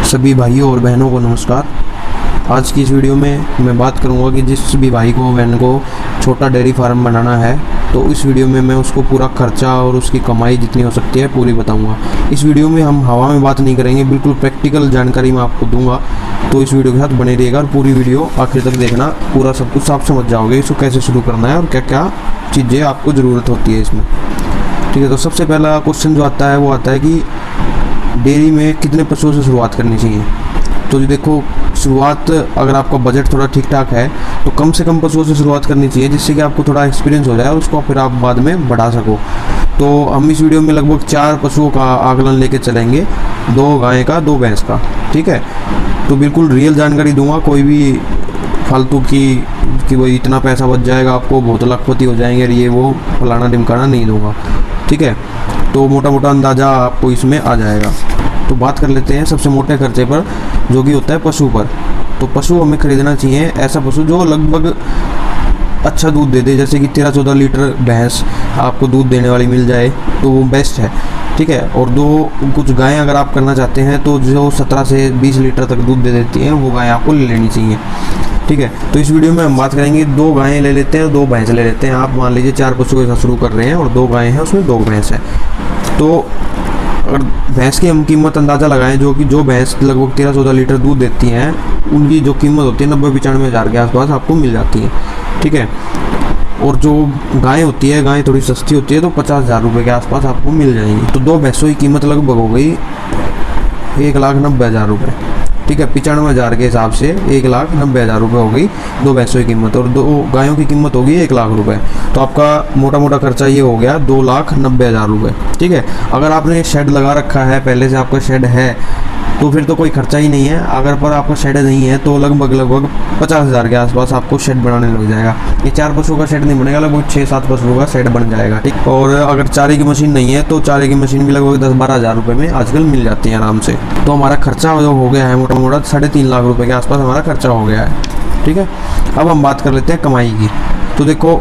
सभी भाइयों और बहनों को नमस्कार। आज की इस वीडियो में मैं बात करूंगा कि जिस भी भाई को बहन को छोटा डेयरी फार्म बनाना है तो इस वीडियो में मैं उसको पूरा खर्चा और उसकी कमाई जितनी हो सकती है पूरी बताऊंगा। इस वीडियो में हम हवा में बात नहीं करेंगे, बिल्कुल प्रैक्टिकल जानकारी मैं आपको दूंगा। तो इस वीडियो के साथ बने रहिएगा और पूरी वीडियो आखिर तक देखना, पूरा सब कुछ आप समझ जाओगे इसको कैसे शुरू करना है और क्या क्या चीज़ें आपको ज़रूरत होती है इसमें। ठीक है, तो सबसे पहला क्वेश्चन जो आता है वो आता है कि डेयरी में कितने पशुओं से शुरुआत करनी चाहिए। तो देखो, शुरुआत अगर आपका बजट थोड़ा ठीक ठाक है तो कम से कम पशुओं से शुरुआत करनी चाहिए, जिससे कि आपको थोड़ा एक्सपीरियंस हो जाए और उसको फिर आप बाद में बढ़ा सको। तो हम इस वीडियो में लगभग 4 पशुओं का आकलन लेके चलेंगे, 2 गाय का 2 भैंस का। ठीक है, तो बिल्कुल रियल जानकारी दूंगा, कोई भी फालतू की कि वो इतना पैसा बच जाएगा आपको, बहुत लखपति हो जाएंगे ये वो फलाना ढिमकाना नहीं दूंगा। ठीक है, तो मोटा मोटा अंदाज़ा आपको इसमें आ जाएगा। तो बात कर लेते हैं सबसे मोटे खर्चे पर, जो कि होता है पशु पर। तो पशु हमें खरीदना चाहिए ऐसा पशु जो लगभग अच्छा दूध दे दे, जैसे कि 13-14 लीटर भैंस आपको दूध देने वाली मिल जाए तो वो बेस्ट है। ठीक है, और कुछ गायें अगर आप करना चाहते हैं तो जो 17 से 20 लीटर तक दूध दे देती हैं वो गायें आपको ले लेनी चाहिए। ठीक है, तो इस वीडियो में हम बात करेंगे 2 गायें ले लेते हैं, 2 भैंस ले लेते हैं। आप मान लीजिए 4 पशु के साथ शुरू कर रहे हैं और 2 गायें हैं, उसमें 2 भैंस हैं। तो अगर भैंस की हम कीमत अंदाज़ा लगाएं, जो भैंस लगभग 13-14 लीटर दूध देती हैं, उनकी जो कीमत होती है 90-95 हज़ार के आसपास आपको मिल जाती है। ठीक है, और जो गाय होती है, गाय थोड़ी सस्ती होती है तो 50 हज़ार रुपये के आसपास आपको मिल जाएंगी। तो 2 भैंसों की कीमत लगभग हो गई 1,90,000 रुपये। ठीक है, 95 हज़ार के हिसाब से 1,90,000 रुपये हो गई 2 भैंसों की कीमत, और 2 गायों की कीमत होगी 1 लाख रुपये। तो आपका मोटा मोटा खर्चा ये हो गया 2,90,000 रुपये। ठीक है, अगर आपने शेड लगा रखा है, पहले से आपका शेड है, तो फिर तो कोई खर्चा ही नहीं है। अगर पर आपका शेड नहीं है तो लगभग 50 हज़ार के आसपास आपको शेड बनाने लग जाएगा। ये 4 पशुओं का शेड नहीं बनेगा, लगभग 6-7 पशुओं का शेड बन जाएगा। ठीक, और अगर चारे की मशीन नहीं है तो चारे की मशीन भी लगभग 10-12 हज़ार रुपये में आजकल मिल जाती है आराम से। तो हमारा खर्चा जो हो गया है मोटा मोटा 3.5 लाख रुपये के आसपास हमारा खर्चा हो गया है। ठीक है, अब हम बात कर लेते हैं कमाई की। तो देखो,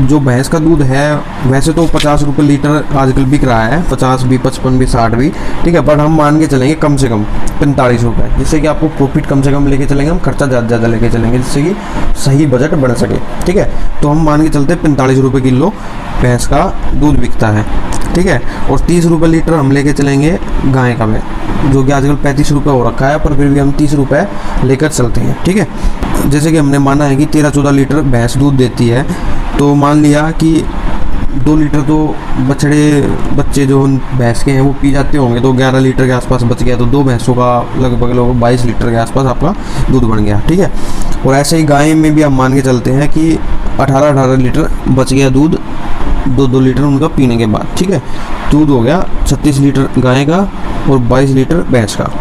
जो भैंस का दूध है वैसे तो 50 रुपये लीटर आजकल बिक रहा है, 50 भी, 55 भी, 60 भी। ठीक है, पर हम मान के चलेंगे कम से कम 45 रुपये, जिससे कि आपको प्रॉफिट कम से कम लेके चलेंगे, हम खर्चा ज़्यादा लेके चलेंगे, जिससे कि सही बजट बन सके। ठीक है, तो हम मान के चलते 45 रुपये किलो भैंस का दूध बिकता है। ठीक है, और 30 रुपये लीटर हम लेके चलेंगे गाय का में, जो कि आजकल 35 रुपये हो रखा है, पर फिर भी हम 30 रुपये लेकर चलते हैं। ठीक है, जैसे कि हमने माना है कि 13-14 लीटर भैंस दूध देती है, तो मान लिया कि 2 लीटर तो बच्चे जो भैंस के हैं वो पी जाते होंगे, तो 11 लीटर के आसपास बच गया, तो 2 भैंसों का लगभग 22 लीटर के आसपास आपका दूध बन गया। ठीक है, और ऐसे ही गाय में भी हम मान के चलते हैं कि 18-18 लीटर बच गया दूध 2-2 लीटर उनका पीने के बाद। ठीक है, दूध हो गया 36 लीटर गाय का और 22 लीटर भैंस का।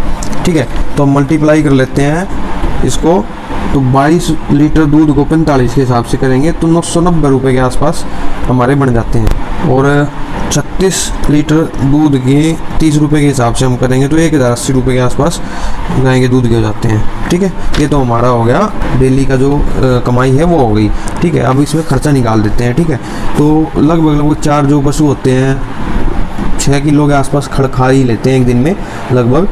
ठीक है, तो हम मल्टीप्लाई कर लेते हैं इसको, तो 22 लीटर दूध को 45 के हिसाब से करेंगे तो 990 रुपये के आसपास हमारे बन जाते हैं। और 36 लीटर दूध के 30 रुपये के हिसाब से हम करेंगे तो 1,080 रुपये के आसपास गाय के दूध के हो जाते हैं। ठीक है, ये तो हमारा हो गया डेली का जो कमाई है वो हो गई। ठीक है, अब इसमें खर्चा निकाल देते हैं। ठीक है, तो लगभग 4 जो पशु होते हैं 6 किलो के आसपास खा ही लेते हैं एक दिन में लगभग।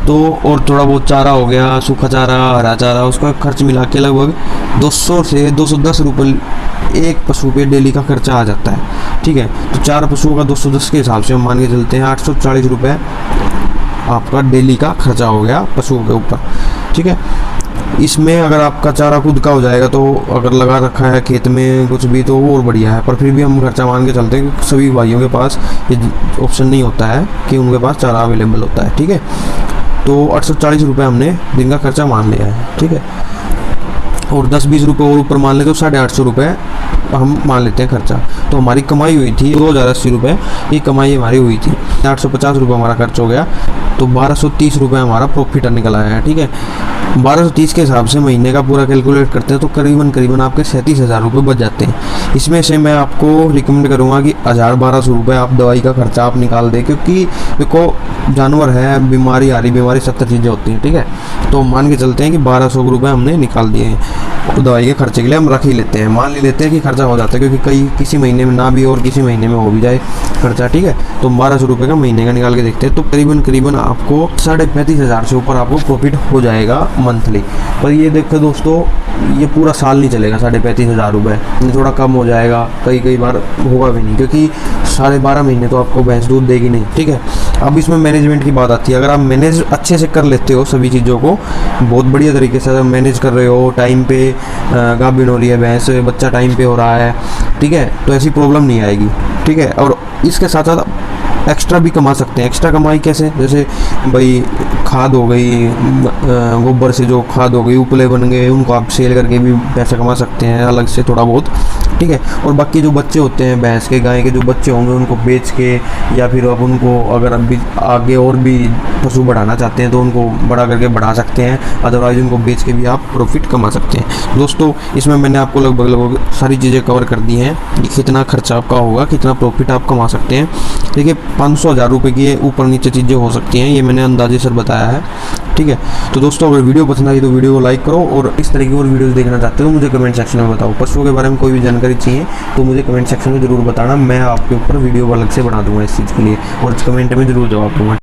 तो और थोड़ा बहुत चारा हो गया, सूखा चारा, हरा चारा, उसका खर्च मिला के लगभग 200 से 210 रुपये एक पशु पे डेली का खर्चा आ जाता है। ठीक है, तो 4 पशुओं का 210 के हिसाब से हम मान के चलते हैं 840 रुपये आपका डेली का खर्चा हो गया पशुओं के ऊपर। ठीक है, इसमें अगर आपका चारा खुद का हो जाएगा तो अगर लगा रखा है खेत में कुछ भी तो वो और बढ़िया है, पर फिर भी हम खर्चा मान के चलते हैं कि सभी भाइयों के पास ये ऑप्शन नहीं होता है कि उनके पास चारा अवेलेबल होता है। ठीक है, तो 840 रुपये हमने दिन का खर्चा मान लिया है। ठीक है, और 10-20 रुपये और ऊपर मान लेते तो 850 रुपये हम मान लेते हैं खर्चा। तो हमारी कमाई हुई थी 2,080 रुपये, ये कमाई हमारी हुई थी। 850 रुपये हमारा खर्च हो गया, तो 1230 रुपये हमारा प्रॉफिट निकल आया है। ठीक है, 1230 के हिसाब से महीने का पूरा कैलकुलेट करते हैं तो करीबन आपके 37 हज़ार रुपये बच जाते हैं। इसमें से मैं आपको रिकमेंड करूँगा कि 1,000-1,200 रुपये आप दवाई का खर्चा आप निकाल दें, क्योंकि देखो जानवर है, बीमारी आ रही, बीमारी 70 चीज़ें होती हैं। ठीक है, तो मान के चलते हैं कि 1,200 रुपये हमने निकाल दिए हैं। दवाई के खर्चे के लिए हम रख ही लेते हैं, मान लेते हैं कि खर्चा हो जाता है, क्योंकि कई किसी महीने में ना भी और किसी महीने में हो भी जाए खर्चा, ठीक है। तो 1200 रुपये का महीने का निकाल के देखते हैं, तो करीबन आपको 35,500 से ऊपर आपको प्रॉफिट हो जाएगा मंथली। पर ये देखो दोस्तों, ये पूरा साल नहीं चलेगा 35,500 रुपये, थोड़ा कम हो जाएगा, कई बार होगा भी नहीं, क्योंकि 12.5 महीने तो आपको भैंस दूध देगी नहीं, ठीक है। अब इसमें मैनेजमेंट की बात आती है, अगर आप मैनेज अच्छे से कर लेते हो सभी चीज़ों को, बहुत बढ़िया तरीके से मैनेज कर रहे हो, टाइम पे गाभिन हो रही है भैंस, बच्चा टाइम पे हो रहा है, ठीक है, तो ऐसी प्रॉब्लम नहीं आएगी, ठीक है। और इसके साथ साथ एक्स्ट्रा भी कमा सकते हैं। एक्स्ट्रा कमाई कैसे, जैसे भाई खाद हो गई, गोबर से जो खाद हो गई, उपले बन गए, उनको आप सेल करके भी पैसा कमा सकते हैं अलग से थोड़ा बहुत, ठीक है। और बाकी जो बच्चे होते हैं भैंस के, गाय के जो बच्चे होंगे, उनको बेच के, या फिर आप उनको अगर अभी आगे और भी पशु बढ़ाना चाहते हैं तो उनको बड़ा करके बढ़ा सकते हैं, अदरवाइज उनको बेच के भी आप प्रॉफिट कमा सकते हैं। दोस्तों इसमें मैंने आपको लगभग सारी चीज़ें कवर कर दी हैं कि कितना खर्चा आपका होगा, कितना प्रॉफिट आप कमा सकते हैं। देखिए 500-1000 रुपये की ऊपर नीचे चीज़ें हो सकती हैं, ये मैंने अंदाजे से बताया है, ठीक है। तो दोस्तों अगर वीडियो पसंद आई तो वीडियो को लाइक करो, और इस तरह की और वीडियोस देखना चाहते हो मुझे कमेंट सेक्शन में बताओ। पशुओं के बारे में कोई भी जानकारी चाहिए तो मुझे कमेंट सेक्शन में ज़रूर बताना, मैं आपके ऊपर वीडियो अलग से बना दूंगा इस चीज़ के लिए, और कमेंट में ज़रूर जवाब दूंगा।